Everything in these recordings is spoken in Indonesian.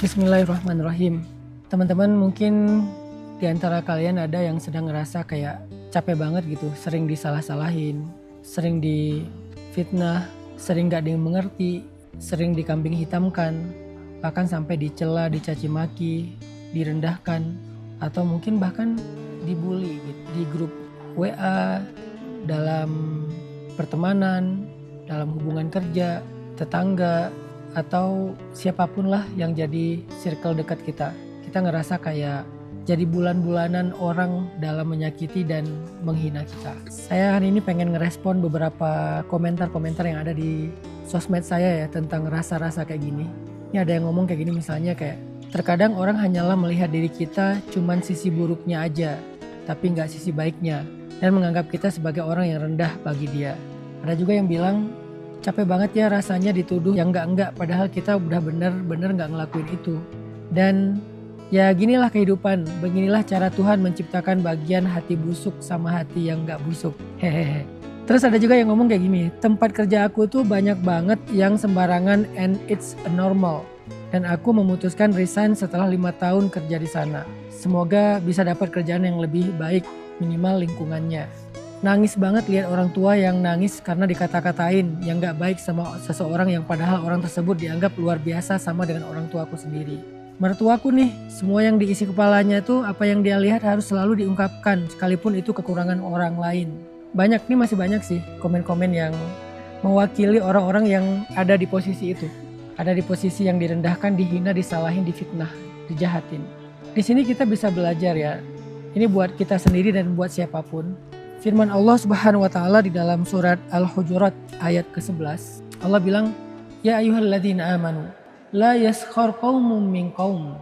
Bismillahirrahmanirrahim. Teman-teman, mungkin di antara kalian ada yang sedang ngerasa kayak capek banget gitu, sering disalah-salahin, sering difitnah, sering gak dimengerti, sering dikambing hitamkan, bahkan sampai dicela, dicaci maki, direndahkan, atau mungkin bahkan dibully gitu, di grup WA, dalam pertemanan, dalam hubungan kerja, tetangga, atau siapapun lah yang jadi circle dekat kita. Kita ngerasa kayak jadi bulan-bulanan orang dalam menyakiti dan menghina kita. Saya hari ini pengen ngerespon beberapa komentar-komentar yang ada di sosmed saya ya tentang rasa-rasa kayak gini. Ini ada yang ngomong kayak gini, misalnya kayak terkadang orang hanyalah melihat diri kita cuman sisi buruknya aja, tapi nggak sisi baiknya, dan menganggap kita sebagai orang yang rendah bagi dia. Ada juga yang bilang, capek banget ya rasanya dituduh yang enggak-enggak, padahal kita udah bener-bener gak ngelakuin itu. Dan ya ginilah kehidupan, beginilah cara Tuhan menciptakan bagian hati busuk sama hati yang gak busuk. Hehehe. Terus ada juga yang ngomong kayak gini, tempat kerja aku tuh banyak banget yang sembarangan and it's normal. Dan aku memutuskan resign setelah 5 tahun kerja di sana. Semoga bisa dapat kerjaan yang lebih baik, minimal lingkungannya. Nangis banget lihat orang tua yang nangis karena dikata-katain yang gak baik sama seseorang yang padahal orang tersebut dianggap luar biasa sama dengan orang tuaku sendiri. Mertuaku nih, semua yang diisi kepalanya tuh apa yang dia lihat harus selalu diungkapkan sekalipun itu kekurangan orang lain. Banyak nih, masih banyak sih komen-komen yang mewakili orang-orang yang ada di posisi itu. Ada di posisi yang direndahkan, dihina, disalahin, difitnah, dijahatin. Di sini kita bisa belajar ya. Ini buat kita sendiri dan buat siapapun. Firman Allah Subhanahu wa taala di dalam surat Al-Hujurat ayat ke-11. Allah bilang, "Ya ayyuhalladzina amanu, la yaskhar qaumun min qaum,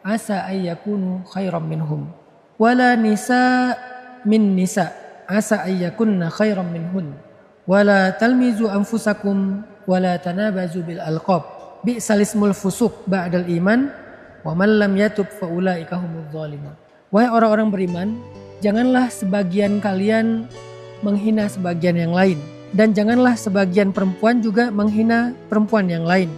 asa ayyakunu khairam minhum, wala nisa min nisa, asa ayyakunna khairam minhun, wala talmizu anfusakum, wala tanabazu bil alqab, bi'sal ismul fusuq ba'dal iman, wa man lam yatub fa ulaika humudz zalimun." Wahai orang-orang beriman, janganlah sebagian kalian menghina sebagian yang lain. Dan janganlah sebagian perempuan juga menghina perempuan yang lain.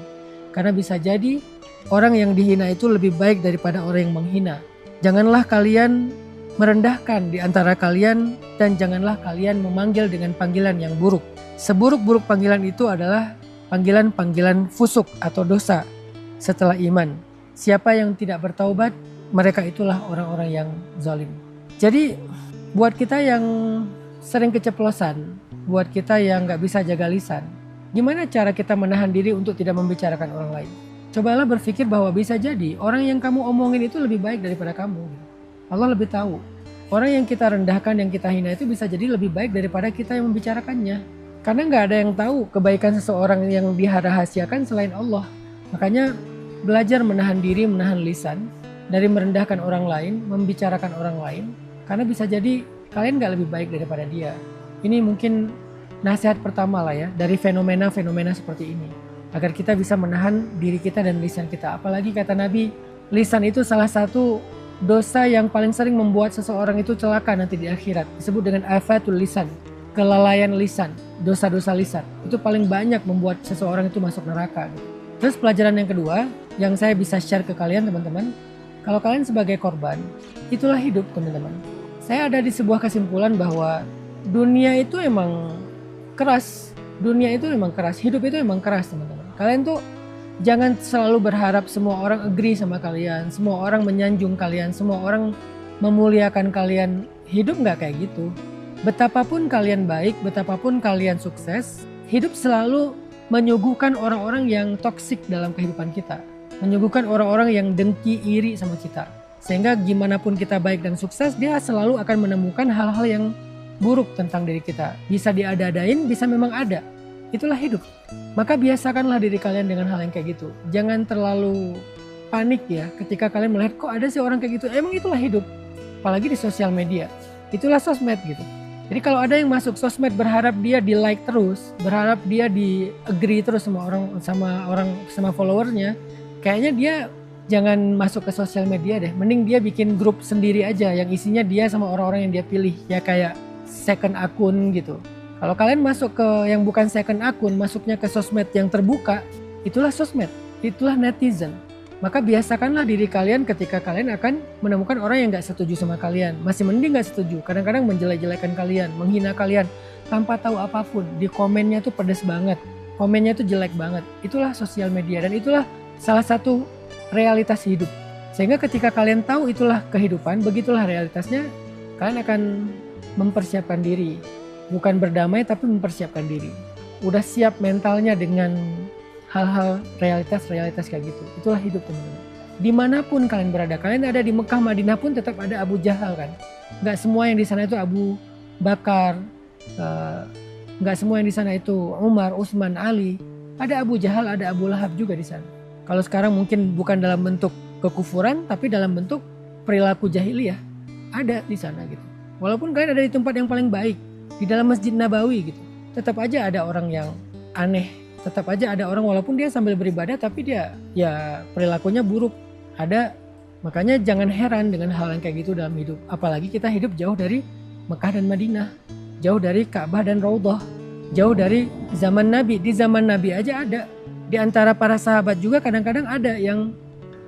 Karena bisa jadi orang yang dihina itu lebih baik daripada orang yang menghina. Janganlah kalian merendahkan di antara kalian, dan janganlah kalian memanggil dengan panggilan yang buruk. Seburuk-buruk panggilan itu adalah panggilan-panggilan fusuk atau dosa setelah iman. Siapa yang tidak bertaubat, mereka itulah orang-orang yang zalim. Jadi buat kita yang sering keceplosan, buat kita yang gak bisa jaga lisan, gimana cara kita menahan diri untuk tidak membicarakan orang lain? Cobalah berpikir bahwa bisa jadi orang yang kamu omongin itu lebih baik daripada kamu. Allah lebih tahu. Orang yang kita rendahkan, yang kita hina itu bisa jadi lebih baik daripada kita yang membicarakannya. Karena gak ada yang tahu kebaikan seseorang yang dirahasiakan selain Allah. Makanya belajar menahan diri, menahan lisan dari merendahkan orang lain, membicarakan orang lain. Karena bisa jadi kalian gak lebih baik daripada dia. Ini mungkin nasihat pertama lah ya dari fenomena-fenomena seperti ini. Agar kita bisa menahan diri kita dan lisan kita. Apalagi kata Nabi, lisan itu salah satu dosa yang paling sering membuat seseorang itu celaka nanti di akhirat. Disebut dengan afatul lisan, kelalaian lisan, dosa-dosa lisan. Itu paling banyak membuat seseorang itu masuk neraka. Terus pelajaran yang kedua yang saya bisa share ke kalian teman-teman. Kalau kalian sebagai korban, itulah hidup teman-teman. Saya ada di sebuah kesimpulan bahwa dunia itu emang keras. Dunia itu emang keras. Hidup itu emang keras teman-teman. Kalian tuh jangan selalu berharap semua orang agree sama kalian. Semua orang menyanjung kalian. Semua orang memuliakan kalian. Hidup gak kayak gitu. Betapapun kalian baik, betapapun kalian sukses, hidup selalu menyuguhkan orang-orang yang toksik dalam kehidupan kita. Menyuguhkan orang-orang yang dengki, iri sama kita. Sehingga gimana pun kita baik dan sukses, dia selalu akan menemukan hal-hal yang buruk tentang diri kita. Bisa diada-adain, bisa memang ada. Itulah hidup. Maka biasakanlah diri kalian dengan hal yang kayak gitu. Jangan terlalu panik ya ketika kalian melihat kok ada sih orang kayak gitu. Emang itulah hidup. Apalagi di sosial media. Itulah sosmed gitu. Jadi kalau ada yang masuk sosmed berharap dia di like terus, berharap dia di agree terus sama followernya, kayaknya dia jangan masuk ke sosial media deh. Mending dia bikin grup sendiri aja yang isinya dia sama orang-orang yang dia pilih. Ya kayak second akun gitu. Kalau kalian masuk ke yang bukan second akun, masuknya ke sosmed yang terbuka, itulah sosmed, itulah netizen. Maka biasakanlah diri kalian ketika kalian akan menemukan orang yang gak setuju sama kalian. Masih mending gak setuju, kadang-kadang menjelek-jelekan kalian, menghina kalian tanpa tahu apapun. Di komennya tuh pedas banget, komennya tuh jelek banget. Itulah sosial media dan itulah salah satu realitas hidup. Sehingga ketika kalian tahu itulah kehidupan, begitulah realitasnya, kalian akan mempersiapkan diri. Bukan berdamai tapi mempersiapkan diri. Udah siap mentalnya dengan hal-hal realitas kayak gitu. Itulah hidup teman-teman. Dimanapun kalian berada, kalian ada di Mekah, Madinah pun tetap ada Abu Jahal kan. Gak semua yang di sana itu Abu Bakar, gak semua yang di sana itu Umar, Utsman, Ali. Ada Abu Jahal, ada Abu Lahab juga di sana. Kalau sekarang mungkin bukan dalam bentuk kekufuran, tapi dalam bentuk perilaku jahiliyah. Ada di sana gitu. Walaupun kalian ada di tempat yang paling baik, di dalam Masjid Nabawi gitu. Tetap aja ada orang yang aneh. Tetap aja ada orang walaupun dia sambil beribadah tapi dia ya perilakunya buruk. Ada, makanya jangan heran dengan hal yang kayak gitu dalam hidup. Apalagi kita hidup jauh dari Mekah dan Madinah, jauh dari Ka'bah dan Raudhah, jauh dari zaman Nabi. Di zaman Nabi aja ada. Di antara para sahabat juga kadang-kadang ada yang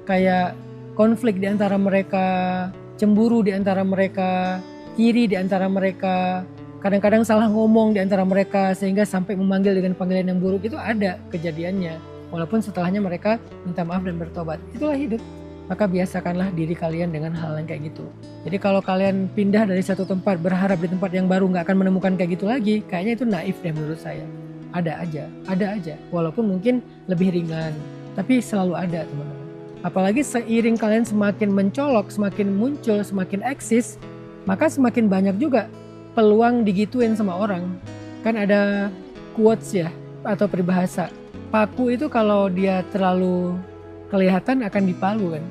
kayak konflik di antara mereka, cemburu di antara mereka, iri di antara mereka. Kadang-kadang salah ngomong di antara mereka sehingga sampai memanggil dengan panggilan yang buruk. Itu ada kejadiannya. Walaupun setelahnya mereka minta maaf dan bertobat. Itulah hidup. Maka biasakanlah diri kalian dengan hal yang kayak gitu. Jadi kalau kalian pindah dari satu tempat berharap di tempat yang baru gak akan menemukan kayak gitu lagi, kayaknya itu naif deh menurut saya. Ada aja. Walaupun mungkin lebih ringan. Tapi selalu ada teman-teman. Apalagi seiring kalian semakin mencolok, semakin muncul, semakin eksis, maka semakin banyak juga peluang digituin sama orang. Kan ada quotes ya atau peribahasa, paku itu kalau dia terlalu kelihatan akan dipalu kan.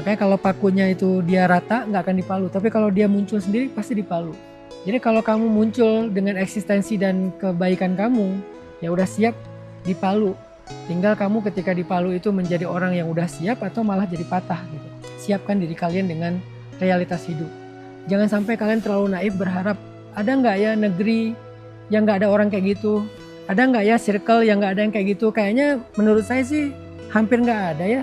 Makanya kalau pakunya itu dia rata nggak akan dipalu, tapi kalau dia muncul sendiri pasti dipalu. Jadi kalau kamu muncul dengan eksistensi dan kebaikan kamu, ya udah siap dipalu. Tinggal kamu ketika dipalu itu menjadi orang yang udah siap atau malah jadi patah gitu. Siapkan diri kalian dengan realitas hidup. Jangan sampai kalian terlalu naif berharap ada nggak ya negeri yang nggak ada orang kayak gitu? Ada nggak ya circle yang nggak ada yang kayak gitu? Kayaknya menurut saya sih hampir nggak ada ya.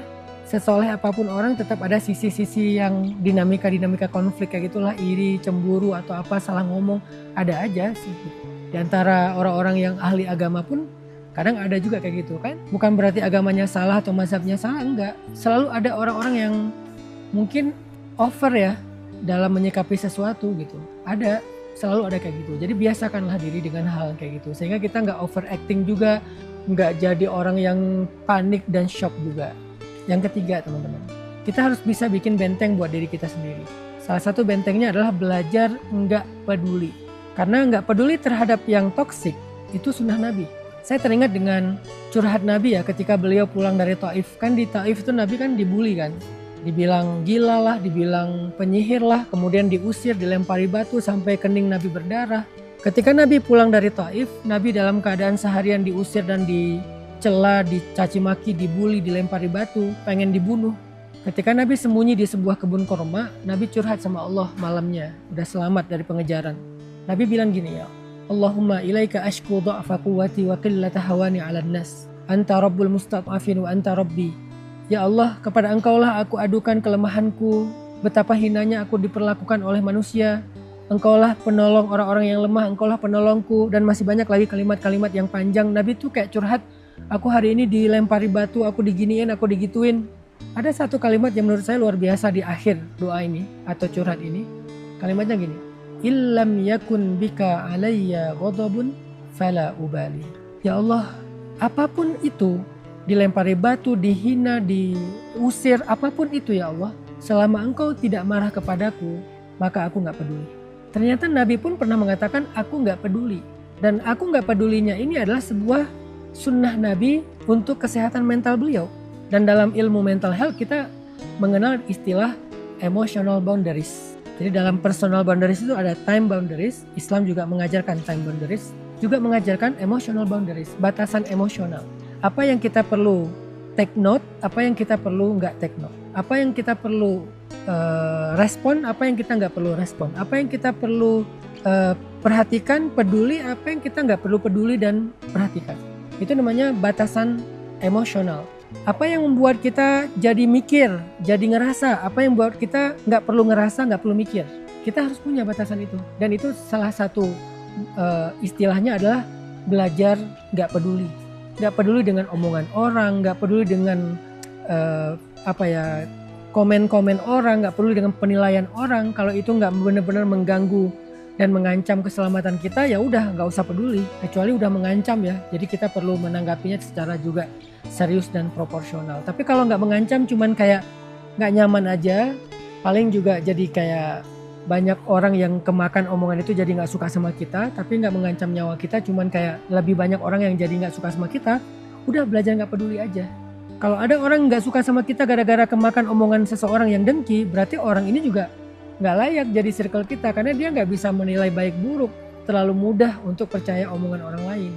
Sesoleh apapun orang tetap ada sisi-sisi yang dinamika konflik kayak gitulah, iri, cemburu atau apa, salah ngomong, ada aja sih. Di antara orang-orang yang ahli agama pun kadang ada juga kayak gitu kan. Bukan berarti agamanya salah atau mazhabnya salah, enggak. Selalu ada orang-orang yang mungkin over ya dalam menyikapi sesuatu gitu. Ada. Selalu ada kayak gitu. Jadi biasakanlah diri dengan hal kayak gitu. Sehingga kita nggak overacting juga. Nggak jadi orang yang panik dan shock juga. Yang ketiga teman-teman. Kita harus bisa bikin benteng buat diri kita sendiri. Salah satu bentengnya adalah belajar nggak peduli. Karena nggak peduli terhadap yang toksik. Itu sunnah Nabi. Saya teringat dengan curhat Nabi ya ketika beliau pulang dari Taif. Kan di Taif itu Nabi kan dibully kan. Dibilang gila lah, dibilang penyihir lah, kemudian diusir, dilempari batu sampai kening Nabi berdarah. Ketika Nabi pulang dari Taif, Nabi dalam keadaan seharian diusir dan dicela, dicaci maki, dibully, dilempari batu, pengen dibunuh. Ketika Nabi sembunyi di sebuah kebun korma, Nabi curhat sama Allah malamnya, udah selamat dari pengejaran. Nabi bilang gini ya, Allahumma ilaika ashku dha'fa quwwati wa qillata hawani 'alan nas. Anta rabbul mustad'afin wa anta rabbi. Ya Allah, kepada Engkaulah aku adukan kelemahanku, betapa hinanya aku diperlakukan oleh manusia. Engkaulah penolong orang-orang yang lemah, Engkaulah penolongku, dan masih banyak lagi kalimat-kalimat yang panjang. Nabi tuh kayak curhat, aku hari ini dilempari batu, aku diginiin, aku digituin. Ada satu kalimat yang menurut saya luar biasa di akhir doa ini atau curhat ini. Kalimatnya gini, illam yakun bika alayya ghadabun fala ubali. Ya Allah, apapun itu, dilempari batu, dihina, diusir, apapun itu ya Allah, selama Engkau tidak marah kepadaku, maka aku gak peduli. Ternyata Nabi pun pernah mengatakan aku gak peduli. Dan aku gak pedulinya ini adalah sebuah sunnah Nabi untuk kesehatan mental beliau. Dan dalam ilmu mental health kita mengenal istilah emotional boundaries. Jadi dalam personal boundaries itu ada time boundaries, Islam juga mengajarkan time boundaries, juga mengajarkan emotional boundaries, batasan emosional. Apa yang kita perlu take note, apa yang kita perlu nggak take note, apa yang kita perlu respon, apa yang kita nggak perlu respon, apa yang kita perlu perhatikan, peduli, apa yang kita nggak perlu peduli dan perhatikan. Itu namanya batasan emosional. Apa yang membuat kita jadi mikir, jadi ngerasa, apa yang membuat kita nggak perlu ngerasa, nggak perlu mikir. Kita harus punya batasan itu. Dan itu salah satu istilahnya adalah belajar nggak peduli. Nggak peduli dengan omongan orang, nggak peduli dengan komen-komen orang, nggak peduli dengan penilaian orang. Kalau itu nggak benar-benar mengganggu dan mengancam keselamatan kita, ya udah nggak usah peduli. Kecuali udah mengancam ya, jadi kita perlu menanggapinya secara juga serius dan proporsional. Tapi kalau nggak mengancam, cuman kayak nggak nyaman aja, paling juga jadi kayak banyak orang yang kemakan omongan itu jadi nggak suka sama kita, tapi nggak mengancam nyawa kita, cuman kayak lebih banyak orang yang jadi nggak suka sama kita. Udah belajar nggak peduli aja. Kalau ada orang nggak suka sama kita gara-gara kemakan omongan seseorang yang dengki, berarti orang ini juga nggak layak jadi circle kita, karena dia nggak bisa menilai baik buruk, terlalu mudah untuk percaya omongan orang lain.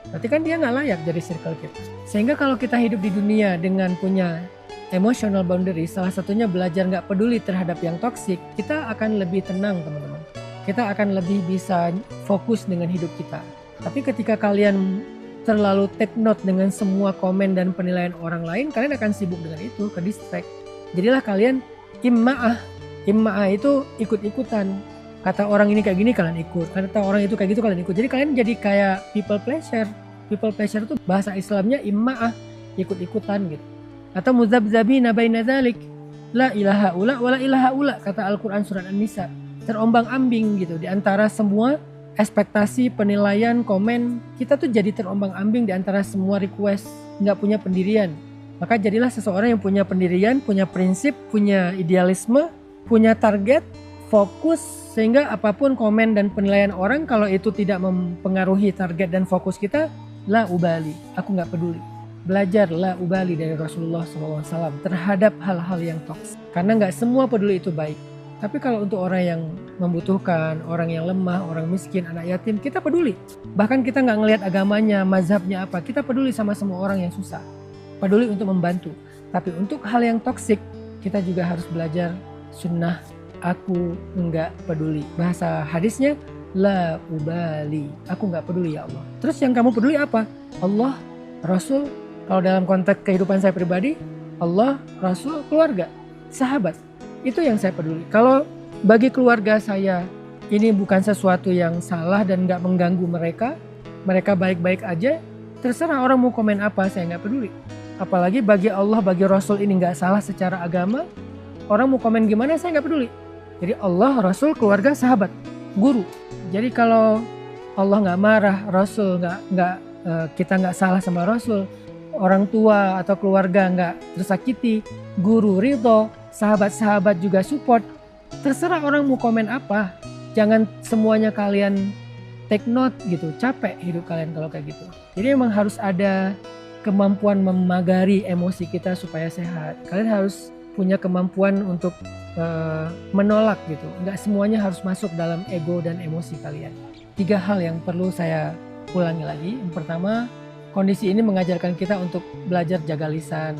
Berarti kan dia nggak layak jadi circle kita. Sehingga kalau kita hidup di dunia dengan punya emotional boundary, salah satunya belajar nggak peduli terhadap yang toksik, kita akan lebih tenang teman-teman. Kita akan lebih bisa fokus dengan hidup kita. Tapi ketika kalian terlalu take note dengan semua komen dan penilaian orang lain, kalian akan sibuk dengan itu, ke distract. Jadilah kalian Imma'ah itu ikut-ikutan. Kata orang ini kayak gini kalian ikut. Kata orang itu kayak gitu kalian ikut. Jadi kalian jadi kayak people pleasure. People pleasure itu bahasa Islamnya imma'ah, ikut-ikutan gitu. Atau muzabzabina baina dzalik. La ilaha ula wa la ilaha ula, kata Al-Qur'an surat An-Nisa. Terombang-ambing gitu di antara semua ekspektasi, penilaian, komen. Kita tuh jadi terombang-ambing di antara semua request, nggak punya pendirian. Maka jadilah seseorang yang punya pendirian, punya prinsip, punya idealisme, punya target, fokus, sehingga apapun komen dan penilaian orang, kalau itu tidak mempengaruhi target dan fokus kita, la ubali, aku nggak peduli. Belajar la ubali dari Rasulullah SAW terhadap hal-hal yang toksik. Karena nggak semua peduli itu baik. Tapi kalau untuk orang yang membutuhkan, orang yang lemah, orang miskin, anak yatim, kita peduli. Bahkan kita nggak ngelihat agamanya, mazhabnya apa, kita peduli sama semua orang yang susah. Peduli untuk membantu. Tapi untuk hal yang toksik, kita juga harus belajar sunnah, aku enggak peduli. Bahasa hadisnya la ubali, aku enggak peduli ya Allah. Terus yang kamu peduli apa? Allah, Rasul. Kalau dalam konteks kehidupan saya pribadi, Allah, Rasul, keluarga, sahabat. Itu yang saya peduli. Kalau bagi keluarga saya ini bukan sesuatu yang salah dan enggak mengganggu mereka, mereka baik-baik aja, terserah orang mau komen apa, saya enggak peduli. Apalagi bagi Allah, bagi Rasul ini enggak salah secara agama, orang mau komen gimana saya nggak peduli. Jadi Allah, Rasul, keluarga, sahabat, guru. Jadi kalau Allah nggak marah, Rasul kita nggak salah sama Rasul, orang tua atau keluarga nggak tersakiti, guru ridho, sahabat-sahabat juga support. Terserah orang mau komen apa. Jangan semuanya kalian take note gitu. Capek hidup kalian kalau kayak gitu. Jadi memang harus ada kemampuan memagari emosi kita supaya sehat. Kalian harus punya kemampuan untuk menolak gitu. Nggak semuanya harus masuk dalam ego dan emosi kalian. 3 hal yang perlu saya ulangi lagi. Yang pertama, kondisi ini mengajarkan kita untuk belajar jaga lisan.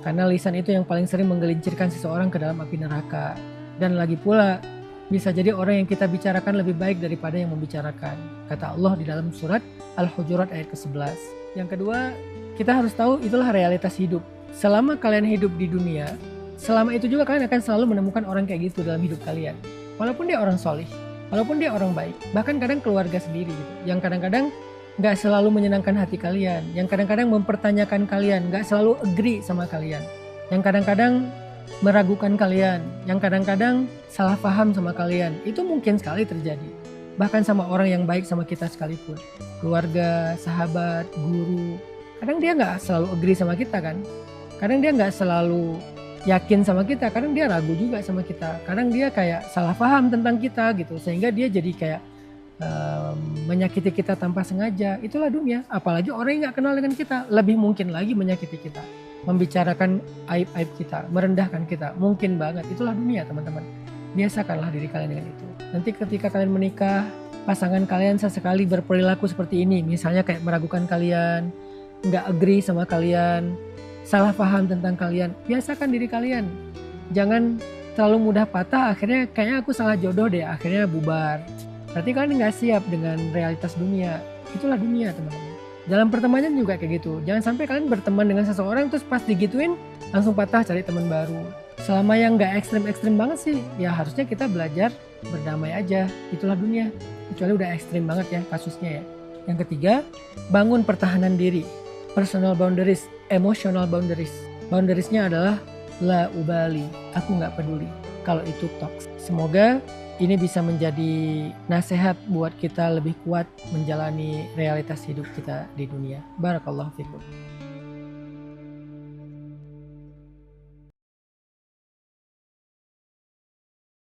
Karena lisan itu yang paling sering menggelincirkan seseorang ke dalam api neraka. Dan lagi pula, bisa jadi orang yang kita bicarakan lebih baik daripada yang membicarakan. Kata Allah di dalam surat Al-Hujurat ayat ke-11. Yang kedua, kita harus tahu itulah realitas hidup. Selama kalian hidup di dunia, selama itu juga kalian akan selalu menemukan orang kayak gitu dalam hidup kalian. Walaupun dia orang solih, walaupun dia orang baik, bahkan kadang keluarga sendiri gitu, yang kadang-kadang gak selalu menyenangkan hati kalian, yang kadang-kadang mempertanyakan kalian, gak selalu agree sama kalian, yang kadang-kadang meragukan kalian, yang kadang-kadang salah paham sama kalian. Itu mungkin sekali terjadi, bahkan sama orang yang baik sama kita sekalipun. Keluarga, sahabat, guru, kadang dia gak selalu agree sama kita kan, kadang dia gak selalu yakin sama kita, kadang dia ragu juga sama kita, kadang dia kayak salah paham tentang kita gitu, sehingga dia jadi kayak menyakiti kita tanpa sengaja. Itulah dunia. Apalagi orang yang gak kenal dengan kita, lebih mungkin lagi menyakiti kita, membicarakan aib-aib kita, merendahkan kita, mungkin banget. Itulah dunia teman-teman. Biasakanlah diri kalian dengan itu. Nanti ketika kalian menikah, pasangan kalian sesekali berperilaku seperti ini, misalnya kayak meragukan kalian, gak agree sama kalian, salah paham tentang kalian, biasakan diri kalian. Jangan terlalu mudah patah, akhirnya kayaknya aku salah jodoh deh, akhirnya bubar. Berarti kalian gak siap dengan realitas dunia. Itulah dunia teman-teman. Dalam pertemanan juga kayak gitu. Jangan sampai kalian berteman dengan seseorang terus pas digituin langsung patah cari teman baru. Selama yang nggak ekstrim-ekstrim banget sih, ya harusnya kita belajar berdamai aja. Itulah dunia. Kecuali udah ekstrim banget ya kasusnya ya. Yang ketiga, bangun pertahanan diri. Personal boundaries, emotional boundaries. Boundariesnya adalah la ubali, aku nggak peduli kalau itu toks. Semoga ini bisa menjadi nasihat buat kita lebih kuat menjalani realitas hidup kita di dunia. Barakallahu fikum.